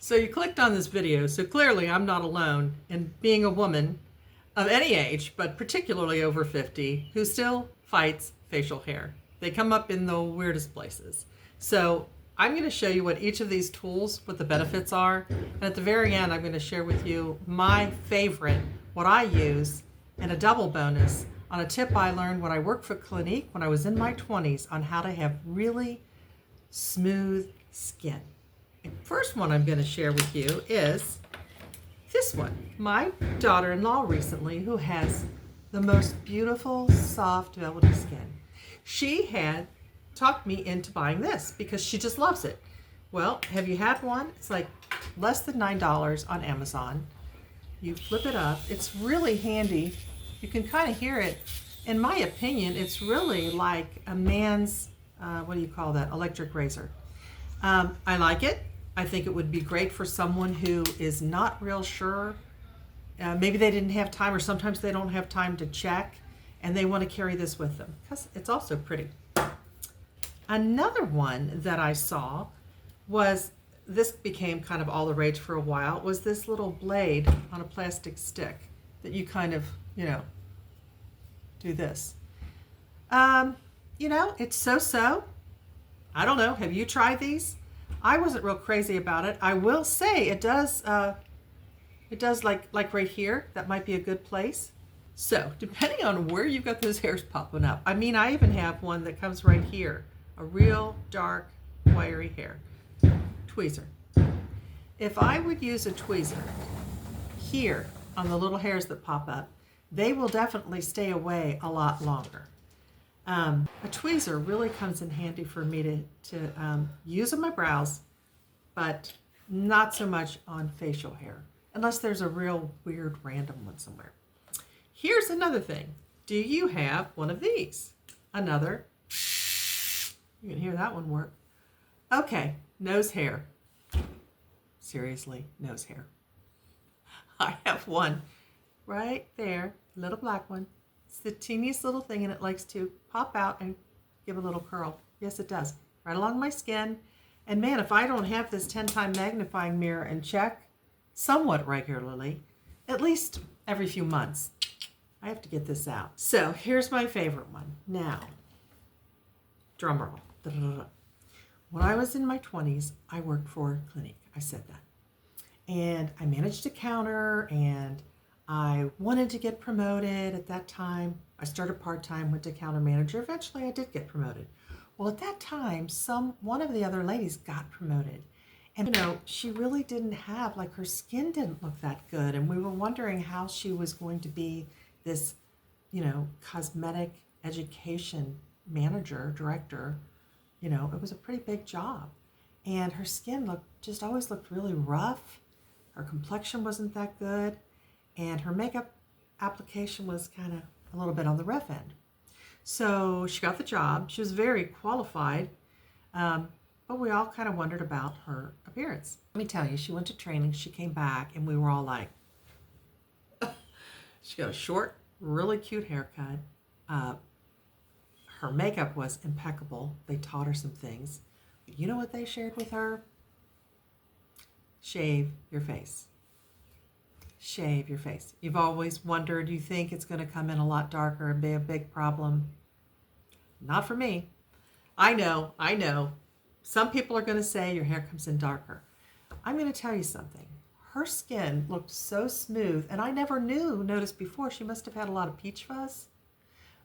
So you clicked on this video, so clearly I'm not alone in being a woman of any age, but particularly over 50, who still fights facial hair. They come up in the weirdest places. So I'm going to show you what each of these tools, what the benefits are, and at the very end I'm going to share with you my favorite, what I use, and a double bonus on a tip I learned when I worked for Clinique when I was in my 20s on how to have really smooth skin. The first one I'm going to share with you is this one. My daughter-in-law recently, who has the most beautiful, soft, velvety skin. She had talked me into buying this because she just loves it. Well, have you had one? It's like less than $9 on Amazon. You flip it up. It's really handy. You can kind of hear it. In my opinion, it's really like a man's, what do you call that, electric razor. I like it. I think it would be great for someone who is not real sure. Maybe they didn't have time, or sometimes they don't have time to check, and they want to carry this with them because it's also pretty. Another one that I saw was, this became kind of all the rage for a while, was this little blade on a plastic stick that you kind of, do this. It's so-so. I don't know. Have you tried these? I wasn't real crazy about it. I will say it does like right here. That might be a good place. So depending on where you've got those hairs popping up. I mean, I even have one that comes right here. A real dark, wiry hair. Tweezer. If I would use a tweezer here on the little hairs that pop up, they will definitely stay away a lot longer. A tweezer really comes in handy for me to use on my brows, but not so much on facial hair, unless there's a real weird random one somewhere. Here's another thing. Do you have one of these? Another. You can hear that one work. Okay, nose hair. Seriously, nose hair. I have one right there, little black one. It's the teeniest little thing, and it likes to pop out and give a little curl. Yes, it does. Right along my skin. And man, if I don't have this 10-time magnifying mirror and check somewhat regularly, at least every few months, I have to get this out. So here's my favorite one. Now, drum roll. When I was in my 20s, I worked for Clinique. I said that. And I managed a counter, and I wanted to get promoted at that time. I started part-time, went to counter manager. Eventually I did get promoted. Well, at that time, one of the other ladies got promoted. And she really didn't have, her skin didn't look that good. And we were wondering how she was going to be this, cosmetic education manager, director. It was a pretty big job. And her skin always looked really rough. Her complexion wasn't that good. And her makeup application was kind of a little bit on the rough end. So she got the job. She was very qualified, but we all kind of wondered about her appearance. Let me tell you, she went to training, she came back, and we were all like, she got a short, really cute haircut. Her makeup was impeccable. They taught her some things. But you know what they shared with her? Shave your face. Shave your face. You've always wondered, you think it's going to come in a lot darker and be a big problem. Not for me. I know. Some people are going to say your hair comes in darker. I'm going to tell you something. Her skin looked so smooth, and I never noticed before. She must have had a lot of peach fuzz.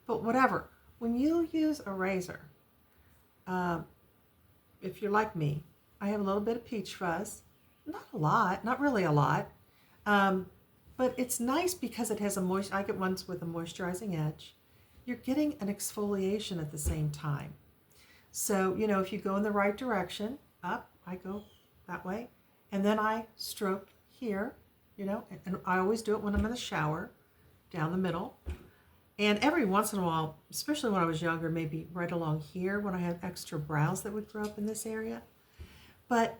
But whatever. When you use a razor, if you're like me, I have a little bit of peach fuzz. Not a lot, not really a lot. But it's nice because it has I get ones with a moisturizing edge. You're getting an exfoliation at the same time. So, if you go in the right direction, up, I go that way. And then I stroke here, and I always do it when I'm in the shower, down the middle. And every once in a while, especially when I was younger, maybe right along here when I had extra brows that would grow up in this area. But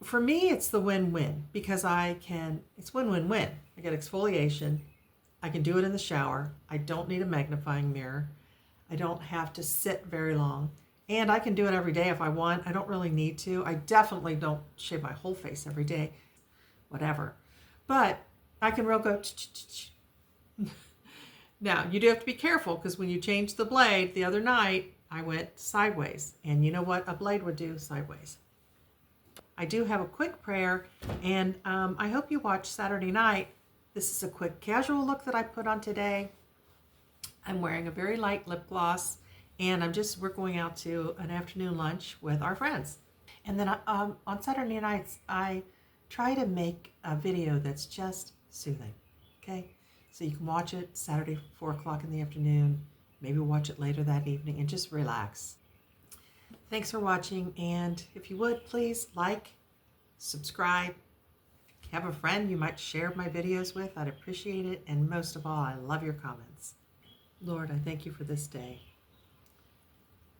for me, it's the win-win because it's win-win-win. I get exfoliation. I can do it in the shower. I don't need a magnifying mirror. I don't have to sit very long. And I can do it every day if I want. I don't really need to. I definitely don't shave my whole face every day, whatever. But I can real go. Now, you do have to be careful because when you change the blade the other night, I went sideways. And you know what a blade would do sideways. I do have a quick prayer, and I hope you watch Saturday night. This is a quick casual look that I put on today. I'm wearing a very light lip gloss, and we're going out to an afternoon lunch with our friends. And then on Saturday nights, I try to make a video that's just soothing, okay? So you can watch it Saturday, 4 o'clock in the afternoon, maybe watch it later that evening, and just relax. Thanks for watching, and if you would, please like, subscribe, have a friend you might share my videos with. I'd appreciate it, and most of all, I love your comments. Lord, I thank you for this day.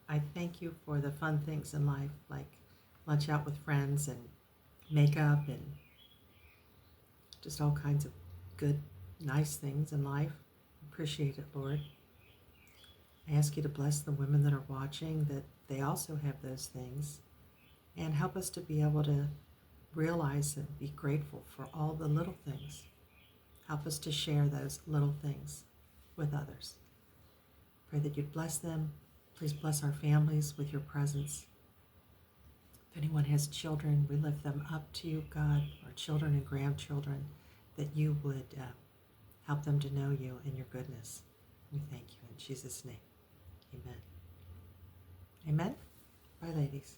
I thank you for the fun things in life, like lunch out with friends and makeup and just all kinds of good, nice things in life. Appreciate it, Lord. I ask you to bless the women that are watching, that they also have those things, and help us to be able to realize and be grateful for all the little things. Help us to share those little things with others. Pray that you'd bless them. Please bless our families with your presence. If anyone has children, we lift them up to you, God, our children and grandchildren, that you would help them to know you and your goodness. We thank you in Jesus' name. Amen. Amen. Bye, ladies.